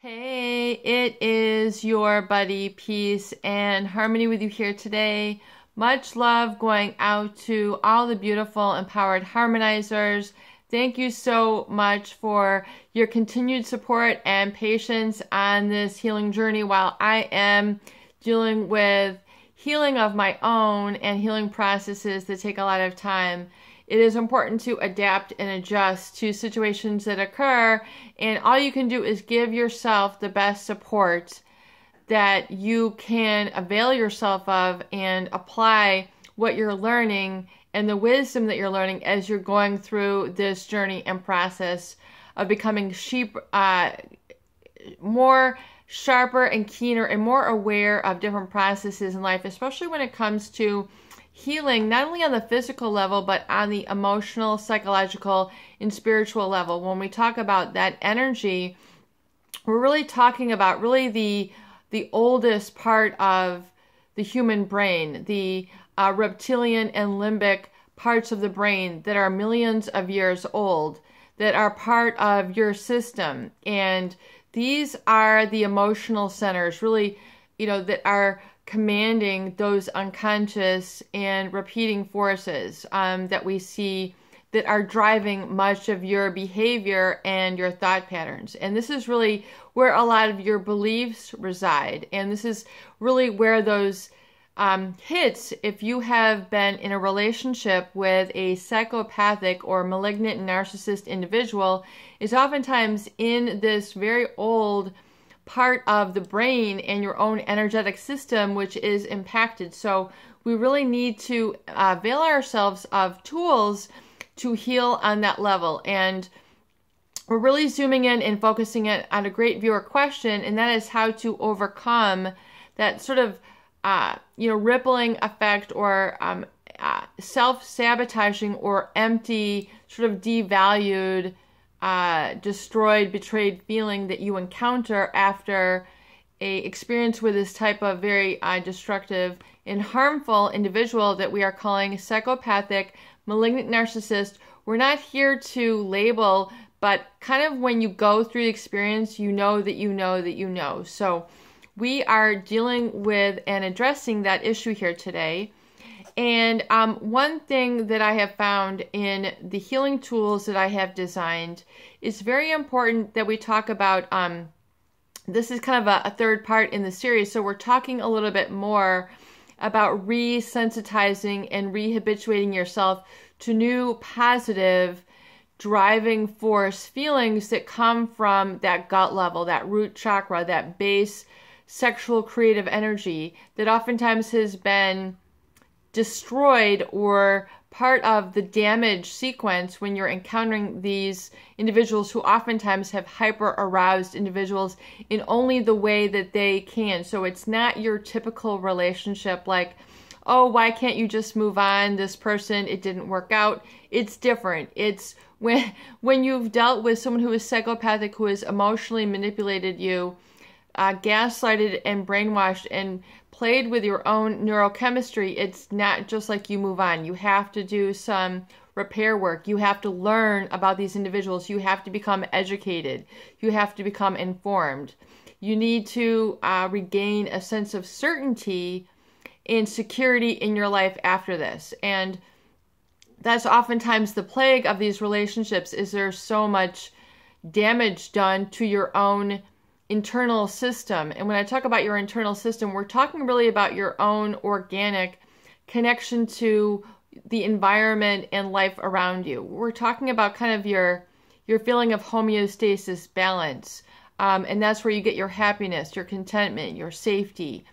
Hey, it is your buddy, Peace and Harmony with you here today. Much love going out to all the beautiful, empowered harmonizers. Thank you so much for your continued support and patience on this healing journey while I am dealing with healing of my own and healing processes that take a lot of time. It is important to adapt and adjust to situations that occur, and all you can do is give yourself the best support that you can avail yourself of and apply what you're learning and the wisdom that you're learning as you're going through this journey and process of becoming more sharper and keener and more aware of different processes in life, especially when it comes to healing, not only on the physical level, but on the emotional, psychological, and spiritual level. When we talk about that energy, we're really talking about the oldest part of the human brain, the reptilian and limbic parts of the brain that are millions of years old, that are part of your system. And these are the emotional centers, really, that are commanding those unconscious and repeating forces that we see that are driving much of your behavior and your thought patterns. And this is really where a lot of your beliefs reside. And this is really where those hits, if you have been in a relationship with a psychopathic or malignant narcissist individual, is oftentimes in this very old part of the brain and your own energetic system, which is impacted. So we really need to avail ourselves of tools to heal on that level. And we're really zooming in and focusing it on a great viewer question, and that is how to overcome that sort of rippling effect or self-sabotaging or empty, sort of devalued, destroyed, betrayed feeling that you encounter after a experience with this type of very destructive and harmful individual that we are calling psychopathic, malignant narcissist. We're not here to label, but kind of when you go through the experience, you know that you know that you know. So we are dealing with and addressing that issue here today. And one thing that I have found in the healing tools that I have designed is very important that we talk about. This is kind of a third part in the series. So we're talking a little bit more about re-sensitizing and re-habituating yourself to new positive driving force feelings that come from that gut level, that root chakra, that base sexual creative energy that oftentimes has been destroyed or part of the damage sequence when you're encountering these individuals who oftentimes have hyper aroused individuals in only the way that they can. So it's not your typical relationship like, oh, why can't you just move on? This person, it didn't work out. It's different. It's when you've dealt with someone who is psychopathic, who has emotionally manipulated you, gaslighted and brainwashed and played with your own neurochemistry. It's not just like you move on. You have to do some repair work. You have to learn about these individuals. You have to become educated. You have to become informed. You need to regain a sense of certainty and security in your life after this. And that's oftentimes the plague of these relationships, is there's so much damage done to your own internal system. And when I talk about your internal system, we're talking really about your own organic connection to the environment and life around you. We're talking about kind of your feeling of homeostasis, balance. And that's where you get your happiness, your contentment, your safety,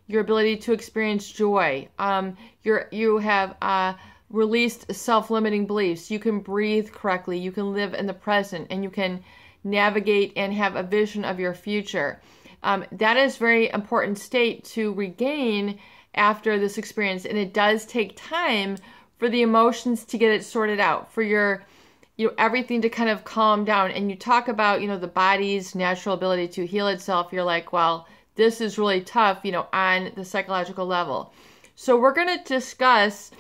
your ability to experience joy. You have released self-limiting beliefs. You can breathe correctly. You can live in the present, and you can navigate and have a vision of your future. That is very important state to regain after this experience, and it does take time for the emotions to get it sorted out, for your everything to kind of calm down. And you talk about the body's natural ability to heal itself. You're like, well, this is really tough on the psychological level. So we're going to discuss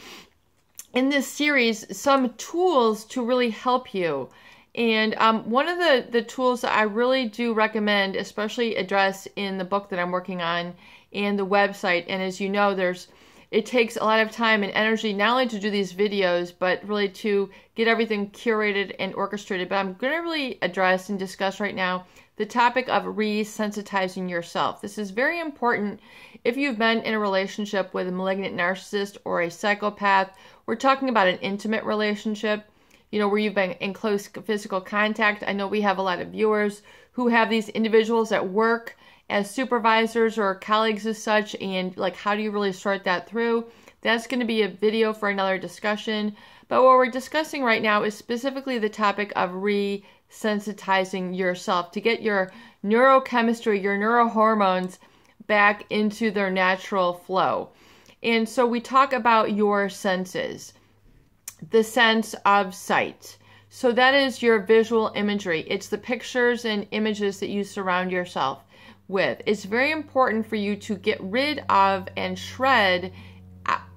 in this series some tools to really help you And one of the tools that I really do recommend, especially addressed in the book that I'm working on and the website, and as you know, it takes a lot of time and energy not only to do these videos, but really to get everything curated and orchestrated. But I'm going to really address and discuss right now the topic of re-sensitizing yourself. This is very important if you've been in a relationship with a malignant narcissist or a psychopath. We're talking about an intimate relationship, where you've been in close physical contact. I know we have a lot of viewers who have these individuals at work as supervisors or colleagues as such, and like, how do you really sort that through? That's going to be a video for another discussion. But what we're discussing right now is specifically the topic of re-sensitizing yourself to get your neurochemistry, your neurohormones back into their natural flow. And so we talk about your senses. The sense of sight. So that is your visual imagery. It's the pictures and images that you surround yourself with. It's very important for you to get rid of and shred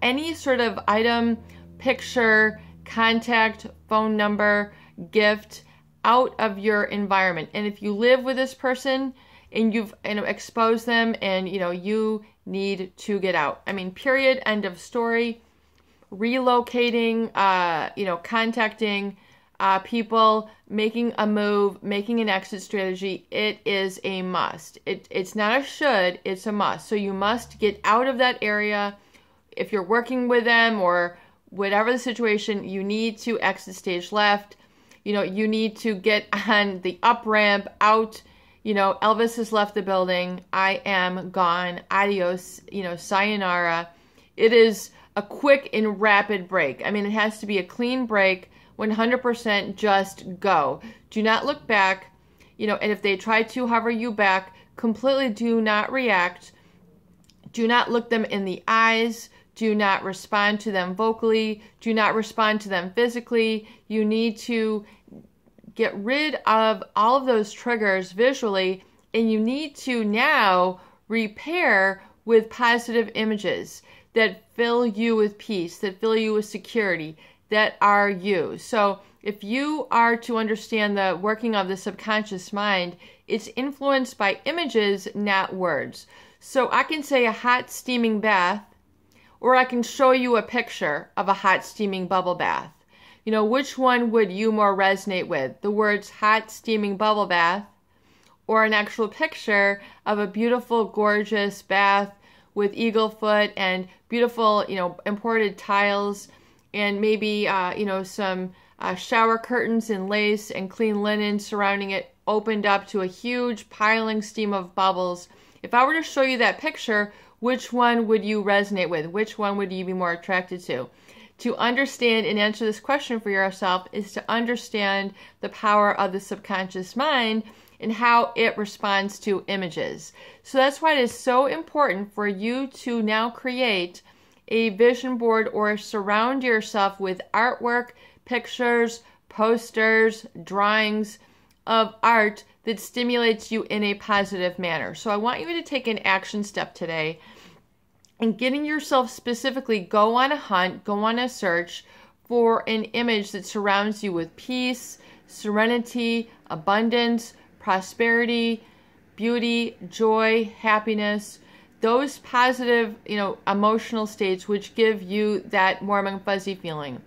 any sort of item, picture, contact, phone number, gift out of your environment. And if you live with this person and you've exposed them, and you need to get out. I mean, period, end of story. Relocating, contacting people, making a move, making an exit strategy, it is a must. It's not a should, it's a must. So you must get out of that area. If you're working with them or whatever the situation, you need to exit stage left. You need to get on the up ramp out. Elvis has left the building. I am gone. Adios. Sayonara. It is a quick and rapid break. I mean, it has to be a clean break, 100% just go. Do not look back, and if they try to hover you back, completely do not react. Do not look them in the eyes. Do not respond to them vocally. Do not respond to them physically. You need to get rid of all of those triggers visually, and you need to now repair with positive images that fill you with peace, that fill you with security, that are you. So if you are to understand the working of the subconscious mind, it's influenced by images, not words. So I can say a hot steaming bath, or I can show you a picture of a hot steaming bubble bath. Which one would you more resonate with? The words hot steaming bubble bath, or an actual picture of a beautiful, gorgeous bath with eagle foot and beautiful, imported tiles, and maybe, some shower curtains and lace and clean linen surrounding it, opened up to a huge piling steam of bubbles. If I were to show you that picture, which one would you resonate with? Which one would you be more attracted to? To understand and answer this question for yourself is to understand the power of the subconscious mind and how it responds to images. So that's why it is so important for you to now create a vision board or surround yourself with artwork, pictures, posters, drawings of art that stimulates you in a positive manner. So I want you to take an action step today and getting yourself specifically, go on a hunt, go on a search for an image that surrounds you with peace, serenity, abundance, prosperity, beauty, joy, happiness, those positive, emotional states which give you that warm and fuzzy feeling.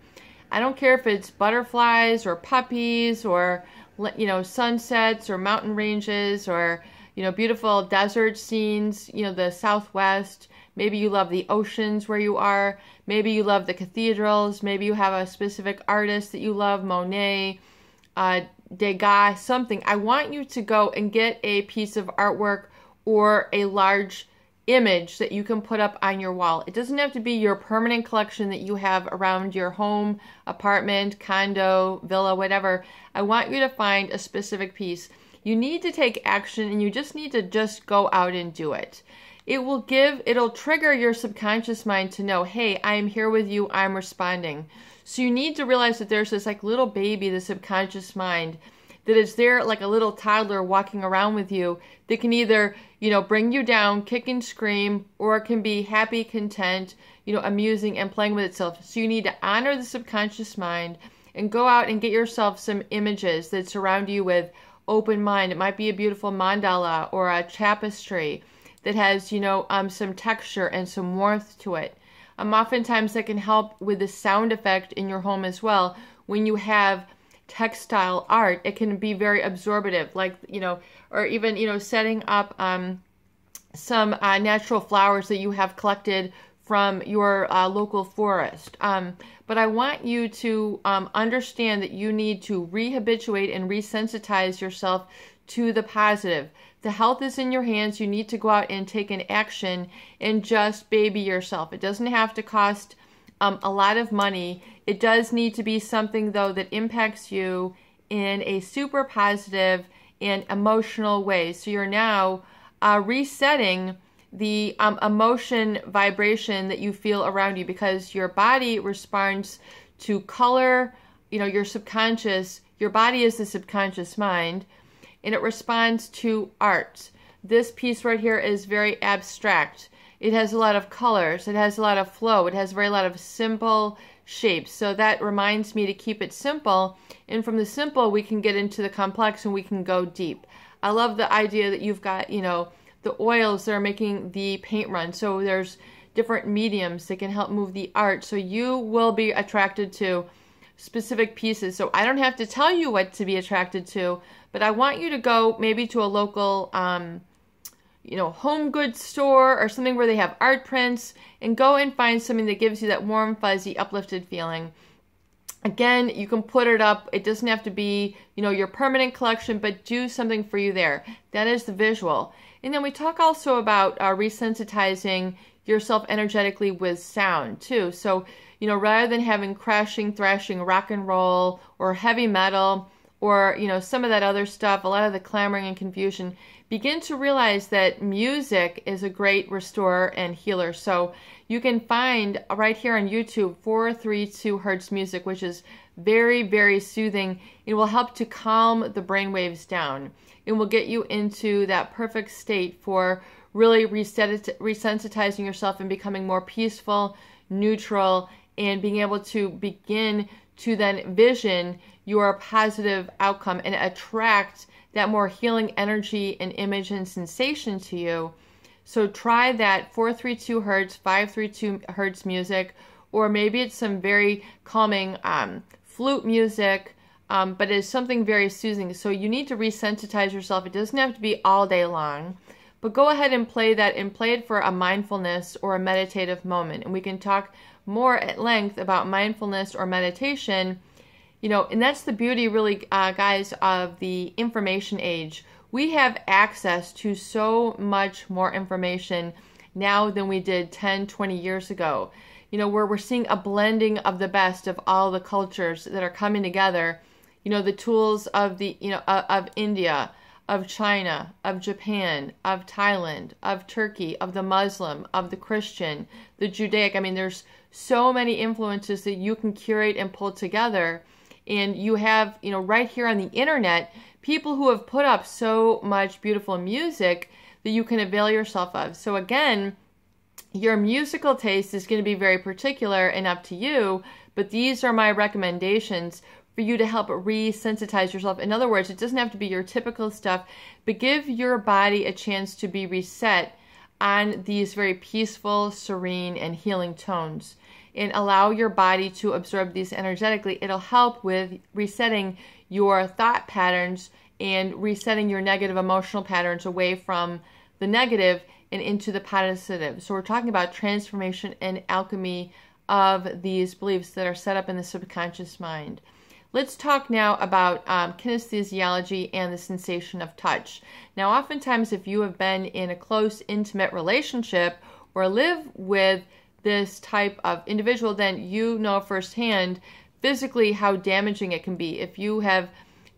I don't care if it's butterflies or puppies or, sunsets or mountain ranges or, beautiful desert scenes, the Southwest. Maybe you love the oceans where you are. Maybe you love the cathedrals. Maybe you have a specific artist that you love, Monet, Degas, something. I want you to go and get a piece of artwork or a large image that you can put up on your wall. It doesn't have to be your permanent collection that you have around your home, apartment, condo, villa, whatever. I want you to find a specific piece. You need to take action, and you just need to just go out and do it. It'll trigger your subconscious mind to know, hey, I'm here with you, I'm responding. So you need to realize that there's this little baby, the subconscious mind, that is there like a little toddler walking around with you that can either, bring you down, kick and scream, or it can be happy, content, amusing and playing with itself. So you need to honor the subconscious mind and go out and get yourself some images that surround you with open mind. It might be a beautiful mandala or a tapestry that has, you know, some texture and some warmth to it. Oftentimes that can help with the sound effect in your home as well. When you have textile art, it can be very absorbative, like, you know, or even, you know, setting up some natural flowers that you have collected from your local forest. But I want you to understand that you need to rehabituate and resensitize yourself to the positive. The health is in your hands. You need to go out and take an action and just baby yourself. It doesn't have to cost a lot of money. It does need to be something, though, that impacts you in a super positive and emotional way. So you're now resetting the emotion vibration that you feel around you, because your body responds to color. You know, your subconscious, your body is the subconscious mind, and it responds to art. This piece right here is very abstract. It has a lot of colors. It has a lot of flow. It has a lot of simple shapes. So that reminds me to keep it simple. And from the simple, we can get into the complex and we can go deep. I love the idea that you've got, you know, the oils that are making the paint run. So there's different mediums that can help move the art. So you will be attracted to specific pieces. So I don't have to tell you what to be attracted to, but I want you to go maybe to a local, you know, home goods store or something where they have art prints, and go and find something that gives you that warm, fuzzy, uplifted feeling. Again, you can put it up. It doesn't have to be, you know, your permanent collection, but do something for you there. That is the visual. And then we talk also about resensitizing yourself energetically with sound too. So, you know, rather than having crashing, thrashing, rock and roll or heavy metal or, you know, some of that other stuff, a lot of the clamoring and confusion, begin to realize that music is a great restorer and healer. So you can find right here on YouTube 432 Hertz music, which is very, very soothing. It will help to calm the brain waves down. It will get you into that perfect state for really resensitizing yourself and becoming more peaceful, neutral, and being able to begin to then vision your positive outcome and attract that more healing energy and image and sensation to you. So try that 432 Hertz, 532 Hertz music, or maybe it's some very calming flute music, but it's something very soothing. So you need to resensitize yourself. It doesn't have to be all day long, but go ahead and play that, and play it for a mindfulness or a meditative moment. And we can talk more at length about mindfulness or meditation. You know, and that's the beauty, really, guys, of the information age. We have access to so much more information now than we did 10, 20 years ago. You know, where we're seeing a blending of the best of all the cultures that are coming together. You know, the tools of the, you know, of India, of China, of Japan, of Thailand, of Turkey, of the Muslim, of the Christian, the Judaic. I mean, there's so many influences that you can curate and pull together. And you have, you know, right here on the internet, people who have put up so much beautiful music that you can avail yourself of. So again, your musical taste is going to be very particular and up to you, but these are my recommendations for you to help resensitize yourself. In other words, it doesn't have to be your typical stuff, but give your body a chance to be reset on these very peaceful, serene, and healing tones. And allow your body to absorb these energetically. It'll help with resetting your thought patterns and resetting your negative emotional patterns away from the negative and into the positive. So we're talking about transformation and alchemy of these beliefs that are set up in the subconscious mind. Let's talk now about kinesthesiology and the sensation of touch. Now, oftentimes, if you have been in a close, intimate relationship or live with this type of individual, then you know firsthand physically how damaging it can be. If you have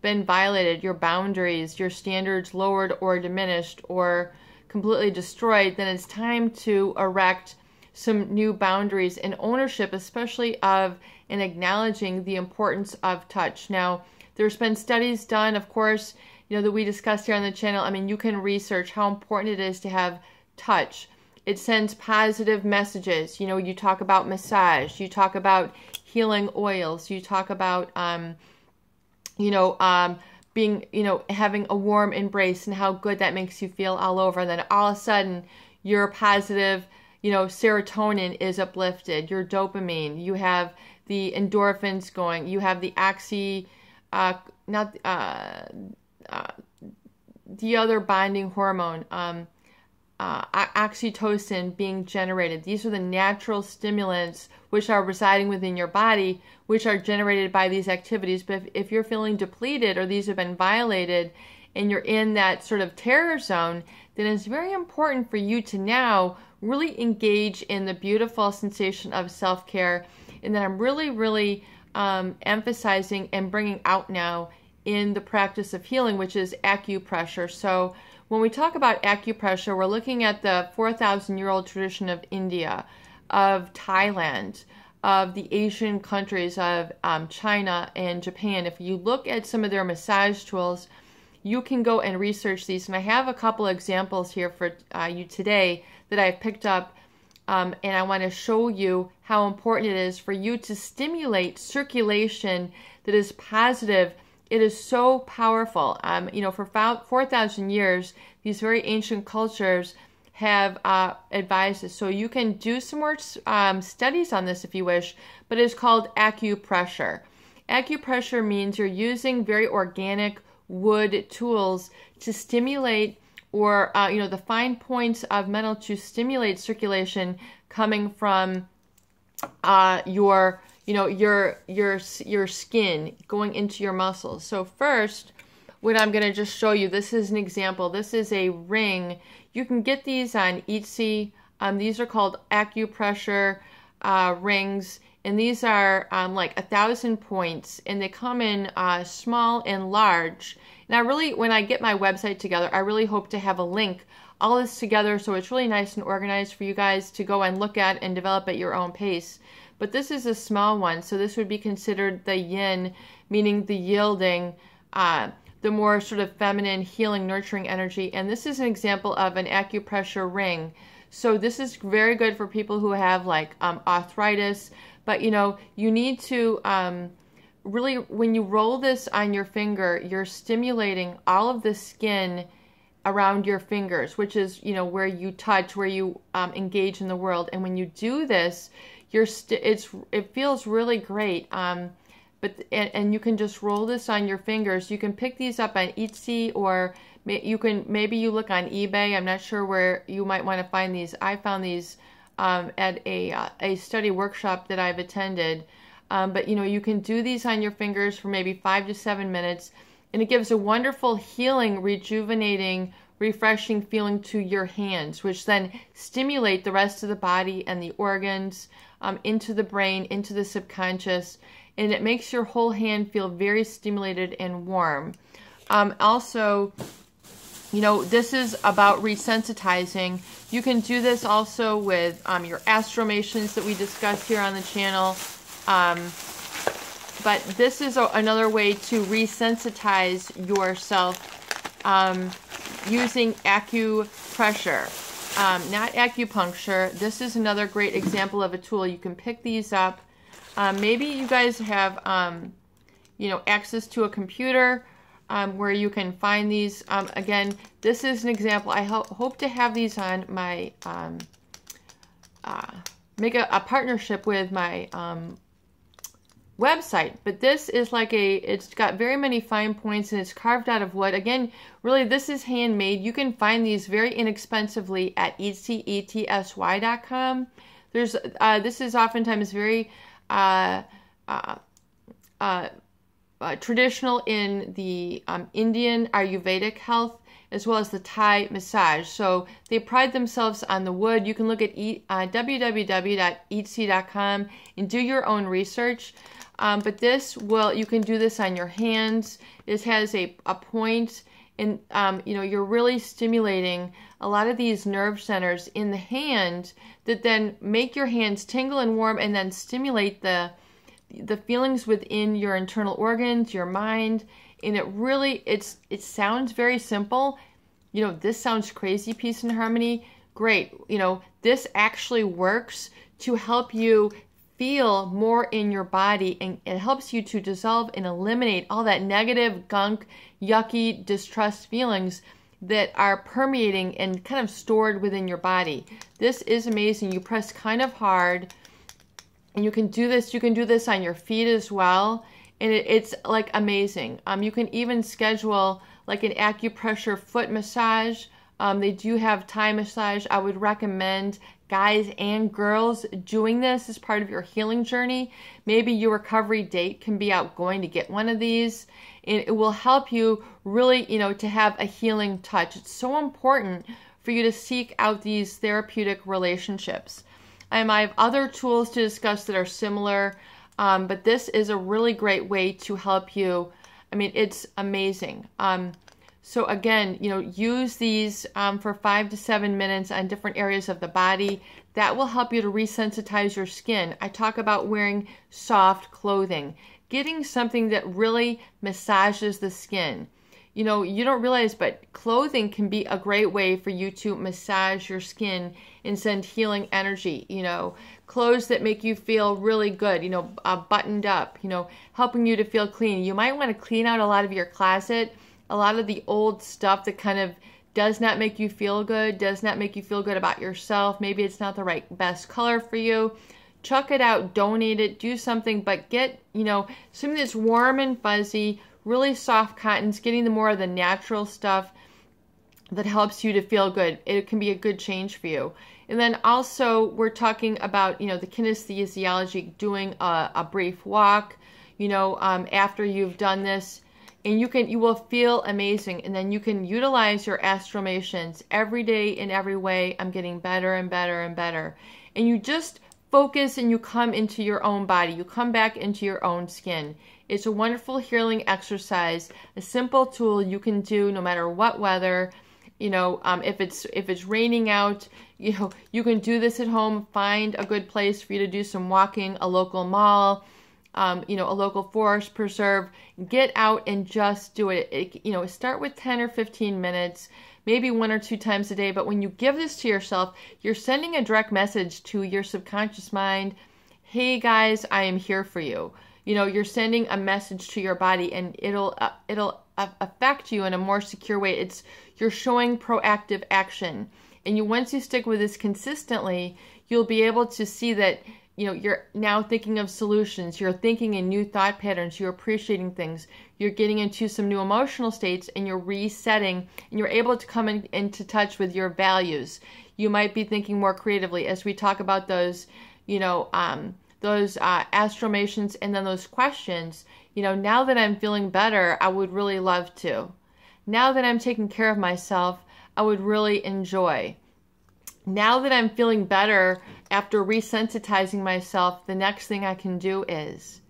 been violated, your boundaries, your standards lowered or diminished or completely destroyed, then it's time to erect some new boundaries and ownership, especially of and acknowledging the importance of touch. Now, there's been studies done, of course, you know, that we discussed here on the channel. I mean, you can research how important it is to have touch. It sends positive messages. You know, you talk about massage, you talk about healing oils. You talk about, being, having a warm embrace and how good that makes you feel all over. And then all of a sudden, your positive, serotonin is uplifted, your dopamine, you have the endorphins going, you have the the other bonding hormone, oxytocin being generated. These are the natural stimulants which are residing within your body, which are generated by these activities. But if you're feeling depleted or these have been violated and you're in that sort of terror zone, then it's very important for you to now really engage in the beautiful sensation of self-care. And that I'm really, really emphasizing and bringing out now in the practice of healing, which is acupressure. So when we talk about acupressure, we're looking at the 4,000-year-old tradition of India, of Thailand, of the Asian countries of China and Japan. If you look at some of their massage tools, you can go and research these. And I have a couple examples here for you today that I've picked up. And I want to show you how important it is for you to stimulate circulation that is positive. It is so powerful. For 4,000 years, these very ancient cultures have advised this. So you can do some more studies on this if you wish, but it's called acupressure. Acupressure means you're using very organic wood tools to stimulate, or the fine points of metal to stimulate circulation coming from your skin going into your muscles. So first, what I'm going to just show you, this is an example. This is a ring. You can get these on Etsy. These are called acupressure rings, and these are like 1,000 points, and they come in small and large. And when I get my website together, I really hope to have a link all this together, so it's really nice and organized for you guys to go and look at and develop at your own pace. But this is a small one, so this would be considered the yin, meaning the yielding, the more sort of feminine, healing, nurturing energy. And this is an example of an acupressure ring. So this is very good for people who have like arthritis, but you need to really, when you roll this on your finger, you're stimulating all of the skin around your fingers, which is, where you touch, where you engage in the world. And when you do this, it feels really great. And you can just roll this on your fingers. You can pick these up on Etsy, or maybe you look on eBay. I'm not sure where you might want to find these. I found these at a study workshop that I've attended. But you can do these on your fingers for maybe 5 to 7 minutes, and it gives a wonderful healing, rejuvenating, refreshing feeling to your hands, which then stimulate the rest of the body and the organs, into the brain, into the subconscious, and it makes your whole hand feel very stimulated and warm. Also, this is about resensitizing. You can do this also with your astromations that we discuss here on the channel. But this is another way to resensitize yourself using acupressure, not acupuncture. This is another great example of a tool. You can pick these up. Maybe you guys have, access to a computer where you can find these. Again, this is an example. I hope to have these on my, make a partnership with my website. But this is it's got very many fine points, and it's carved out of wood. Again, really, this is handmade. You can find these very inexpensively at etsy.com. This is oftentimes very traditional in the Indian Ayurvedic health, as well as the Thai massage. So they pride themselves on the wood. You can look at www.etsy.com and do your own research. But you can do this on your hands. This has a point, and you're really stimulating a lot of these nerve centers in the hand that then make your hands tingle and warm, and then stimulate the feelings within your internal organs, your mind. And it sounds very simple. This sounds crazy, peace and harmony. Great. This actually works to help you feel more in your body, and it helps you to dissolve and eliminate all that negative gunk, yucky, distrust feelings that are permeating and kind of stored within your body. This is amazing. You press kind of hard, and you can do this. You can do this on your feet as well, and it's like amazing. You can even schedule like an acupressure foot massage. They do have Thai massage. I would recommend guys and girls doing this as part of your healing journey. Maybe your recovery date can be out going to get one of these. And it will help you really, to have a healing touch. It's so important for you to seek out these therapeutic relationships. I have other tools to discuss that are similar, but this is a really great way to help you. I mean, it's amazing. So again, use these for 5 to 7 minutes on different areas of the body. That will help you to resensitize your skin. I talk about wearing soft clothing, getting something that really massages the skin. You don't realize, but clothing can be a great way for you to massage your skin and send healing energy. Clothes that make you feel really good, buttoned up, helping you to feel clean. You might want to clean out a lot of your closet, a lot of the old stuff that kind of does not make you feel good, does not make you feel good about yourself. Maybe it's not the best color for you. Chuck it out, donate it, do something, but get, something that's warm and fuzzy, really soft cottons, getting the more of the natural stuff that helps you to feel good. It can be a good change for you. And then also we're talking about, the kinesthesiology, doing a brief walk, after you've done this, and you will feel amazing. And then you can utilize your astromations every day in every way. I'm getting better and better and better. And you just focus and you come into your own body. You come back into your own skin. It's a wonderful healing exercise, a simple tool you can do no matter what weather. If it's raining out, you can do this at home. Find a good place for you to do some walking, a local mall, a local forest preserve. Get out and just do it. Start with 10 or 15 minutes, maybe 1 or 2 times a day. But when you give this to yourself, you're sending a direct message to your subconscious mind. Hey guys, I am here for you. You're sending a message to your body, and it'll affect you in a more secure way. You're showing proactive action. And once you stick with this consistently, you'll be able to see that you're now thinking of solutions. You're thinking in new thought patterns. You're appreciating things. You're getting into some new emotional states, and you're resetting, and you're able to come into touch with your values. You might be thinking more creatively as we talk about those, those astromations and then those questions. Now that I'm feeling better, I would really love to. Now that I'm taking care of myself, I would really enjoy. Now that I'm feeling better after resensitizing myself, the next thing I can do is.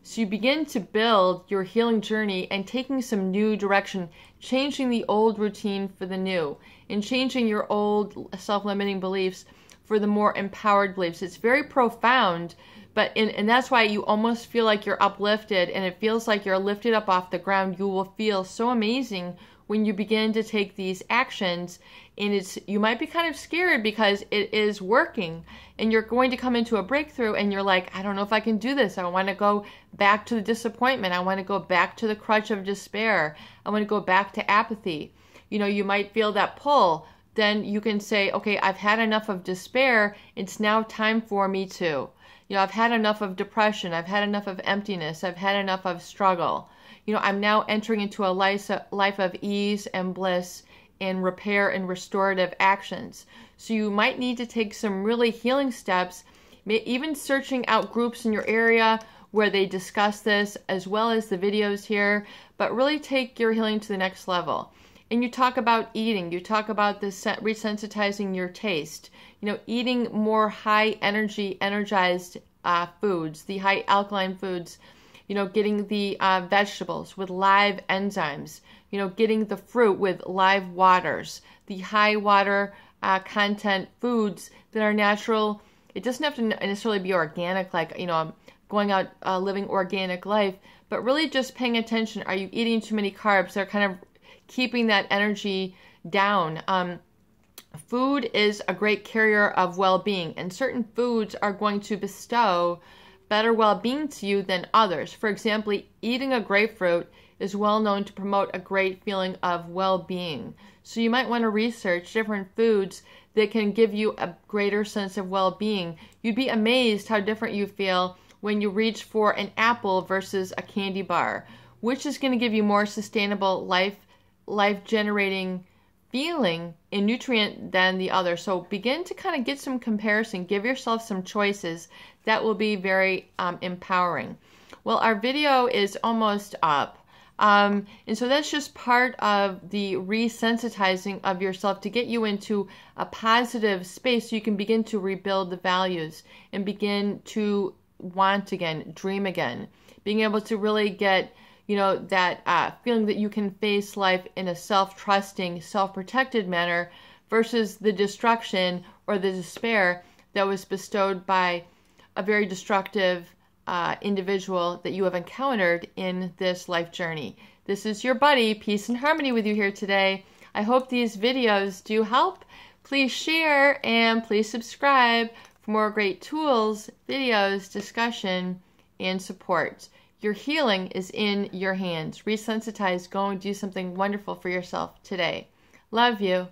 So you begin to build your healing journey and taking some new direction, changing the old routine for the new, and changing your old self-limiting beliefs for the more empowered beliefs. It's very profound, and that's why you almost feel like you're uplifted, and it feels like you're lifted up off the ground. You will feel so amazing when you begin to take these actions, and you might be kind of scared because it is working, and you're going to come into a breakthrough, and you're like, I don't know if I can do this. I want to go back to the disappointment. I want to go back to the crutch of despair. I want to go back to apathy. You might feel that pull. Then you can say, okay, I've had enough of despair. It's now time for me to. I've had enough of depression. I've had enough of emptiness. I've had enough of struggle. I'm now entering into a life of ease and bliss and repair and restorative actions. So you might need to take some really healing steps, even searching out groups in your area where they discuss this, as well as the videos here, but really take your healing to the next level. And you talk about eating. You talk about this resensitizing your taste. Eating more high energy, energized foods, the high alkaline foods. Getting the vegetables with live enzymes. Getting the fruit with live waters. The high water content foods that are natural. It doesn't have to necessarily be organic, like I'm going out living organic life, but really just paying attention. Are you eating too many carbs? They're kind of keeping that energy down. Food is a great carrier of well-being, and certain foods are going to bestow better well-being to you than others. For example, eating a grapefruit is well known to promote a great feeling of well-being. So you might want to research different foods that can give you a greater sense of well-being. You'd be amazed how different you feel when you reach for an apple versus a candy bar, which is going to give you more sustainable life-generating feeling and nutrient than the other. So begin to kind of get some comparison. Give yourself some choices. That will be very empowering. Well, our video is almost up. And so that's just part of the resensitizing of yourself to get you into a positive space so you can begin to rebuild the values and begin to want again, dream again. Being able to really get, you know, that feeling that you can face life in a self-trusting, self-protected manner versus the destruction or the despair that was bestowed by a very destructive individual that you have encountered in this life journey. This is your buddy, Peace and Harmony, with you here today. I hope these videos do help. Please share and please subscribe for more great tools, videos, discussion, and support. Your healing is in your hands. Resensitize. Go and do something wonderful for yourself today. Love you.